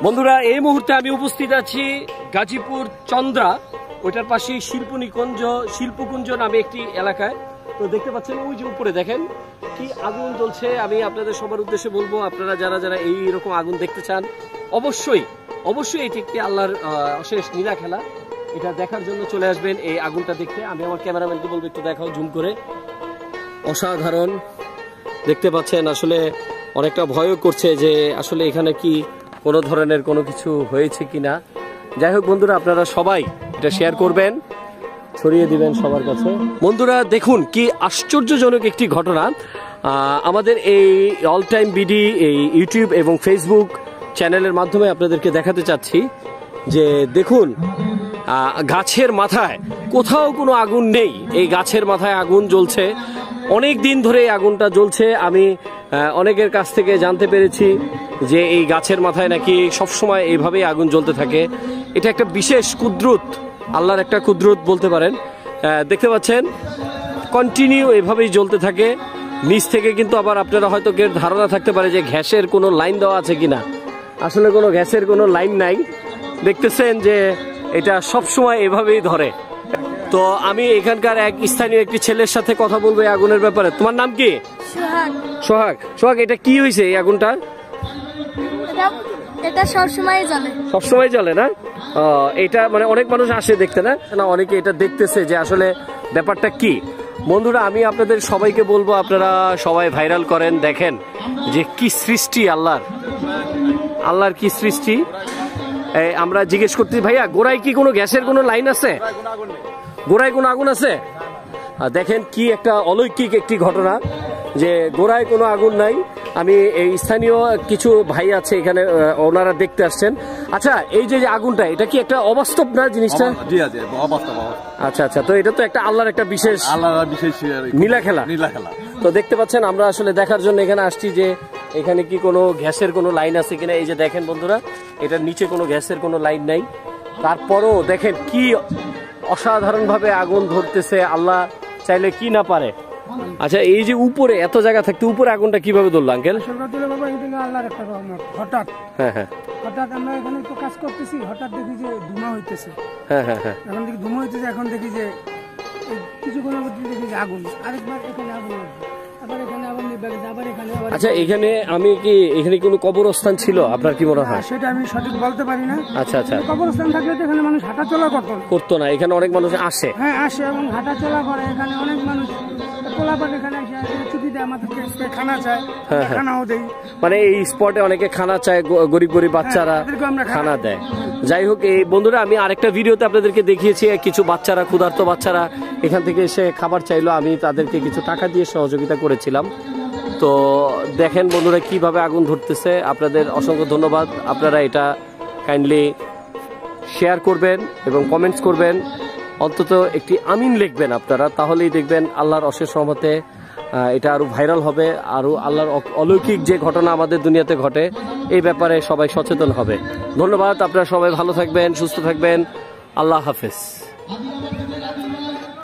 বন্ধুরা, এই মুহূর্তে আমি উপস্থিত আছি গাজীপুর চন্দ্রা, ওইটার পাশে শিল্পকুঞ্জ নামে একটি এলাকায়। তো দেখতে পাচ্ছেন ওই যে উপরে দেখেন কি আগুন জ্বলছে। আমি আপনাদের সবার উদ্দেশ্যে বলবো, আপনারা যারা যারা এইরকম আগুন দেখতে চান অবশ্যই অবশ্যই এটি একটি আল্লাহর অশেষ নীলা খেলা। এটা দেখার জন্য চলে আসবেন এই আগুনটা দেখতে। আমি আমার ক্যামেরাম্যানকে বলবো একটু দেখাও জুম করে। অসাধারণ দেখতে পাচ্ছেন, আসলে অনেকটা ভয়ও করছে যে আসলে এখানে কি কোনো ধরনের কোনো কিছু হয়েছে কিনা। যাই হোক বন্ধুরা, আপনারা সবাই এটা শেয়ার করবেন, ছড়িয়ে দিবেন সবার কাছে। বন্ধুরা দেখুন কি আশ্চর্যজনক একটি ঘটনা। আমাদের এই অল টাইম বিডি এই ইউটিউব এবং ফেসবুক চ্যানেলের মাধ্যমে আপনাদেরকে দেখাতে চাচ্ছি যে দেখুন গাছের মাথায় কোথাও কোনো আগুন নেই, এই গাছের মাথায় আগুন জ্বলছে। অনেক দিন ধরে এই আগুনটা জ্বলছে। আমি অনেকের কাছ থেকে জানতে পেরেছি যে এই গাছের মাথায় নাকি সবসময় এইভাবেই আগুন জ্বলতে থাকে। এটা একটা বিশেষ কুদরত, আল্লাহর একটা কুদরত বলতে পারেন। দেখতে পাচ্ছেন কন্টিনিউ এভাবেই জ্বলতে থাকে। নিচ থেকে কিন্তু আবার আপনারা হয়তো কেউ ধারণা থাকতে পারে যে গ্যাসের কোনো লাইন দেওয়া আছে কিনা। আসলে কোনো গ্যাসের কোনো লাইন নাই। দেখতেছেন যে এটা সবসময় এভাবেই ধরে। তো আমি এখানকার এক স্থানীয় একটি ছেলের সাথে কথা বলবো এই আগুনের ব্যাপারে। তোমার নাম কি? সোহাগ। সোহাগ, এটা কি হয়েছে এই আগুনটা? এটা সবসময় জ্বলে। সবসময় জ্বলে না? এটা মানে অনেক মানুষ আসে দেখতে, না অনেকে এটা দেখতেছে যে আসলে ব্যাপারটা কি। বন্ধুরা, আমি আপনাদের সবাইকে বলবো আপনারা সবাই ভাইরাল করেন, দেখেন যে কি সৃষ্টি আল্লাহর কি সৃষ্টি। আমরা জিজ্ঞেস করতে, ভাইয়া গোড়ায় কি কোনো গ্যাসের কোনো লাইন আছে? গোড়ায় কোনো আগুন আছে? দেখেন কি একটা অলৌকিক একটি ঘটনা যে গোড়ায় কোনো আগুন নাই। আমি এই স্থানীয় কিছু ভাই আছে এখানে, ওনারা দেখতে আসছেন। আচ্ছা, এই যে আগুনটা, এটা কি একটা অবাস্তব না জিনিসটা? আচ্ছা আচ্ছা, তো এটা তো একটা আল্লাহর একটা বিশেষ নীলা খেলা। তো দেখতে পাচ্ছেন, আমরা আসলে দেখার জন্য এখানে আসছি যে এখানে কি কোনো গ্যাসের কোনো লাইন আছে কিনা। এই যে দেখেন বন্ধুরা, এটার নিচে কোনো গ্যাসের কোনো লাইন নাই। তারপরও দেখেন কি অসাধারণ ভাবে আগুন ধরতেছে। আল্লাহ চাইলে কি না পারে। আচ্ছা, এই যে উপরে এত জায়গা থাকতে উপরে আগুনটা কিভাবে ধরলো আঙ্কেল? হঠাৎ আমরা এখানে তো কাজ করতেছি, হঠাৎ দেখি যে ধোঁয়া হইতেছে। এখন দেখি ধোঁয়া হইতেছে, এখন দেখি যে কিছুক্ষণের মধ্যে দেখি যে আগুন, আরেকবার এখানে আগুন, আবার এখানে আগুন, আবার এখানে। আচ্ছা, এখানে আমি কি এখানে কোনো কবরস্থান ছিল আপনার কি মনে হয়? সেটা আমি সঠিক বলতে পারি না। আচ্ছা আচ্ছা, কবরস্থান থাকলে তো এখানে মানুষ হাঁটাচলা করতো না। এখানে অনেক মানুষ আসে। হ্যাঁ, আসে এবং হাঁটাচলা করে। এখানে অনেক মানুষ পোলাপান এখানে ছুটি দেয়, আমাদেরকে খানা চায়, খানাও দেয়। মানে এই স্পটে অনেকে খানা চায়, গরিব গরিব বাচ্চারা খানা দেয়। যাই হোক, এই বন্ধুরা, আমি আরেকটা ভিডিওতে আপনাদেরকে দেখিয়েছি কিছু বাচ্চারা, ক্ষুধার্ত বাচ্চারা এখান থেকে এসে খাবার চাইলো, আমি তাদেরকে কিছু টাকা দিয়ে সহযোগিতা করেছিলাম। তো দেখেন বন্ধুরা কিভাবে আগুন ধরতেছে। আপনাদের অসংখ্য ধন্যবাদ। আপনারা এটা কাইন্ডলি শেয়ার করবেন এবং কমেন্টস করবেন, অন্তত একটি আমিন লিখবেন আপনারা, তাহলেই দেখবেন আল্লাহর অশেষ রহমতে এটা আরো ভাইরাল হবে। আরো আল্লাহর অলৌকিক যে ঘটনা আমাদের দুনিয়াতে ঘটে এই ব্যাপারে সবাই সচেতন হবে। ধন্যবাদ। আপনারা সবাই ভালো থাকবেন, সুস্থ থাকবেন। আল্লাহ হাফেজ।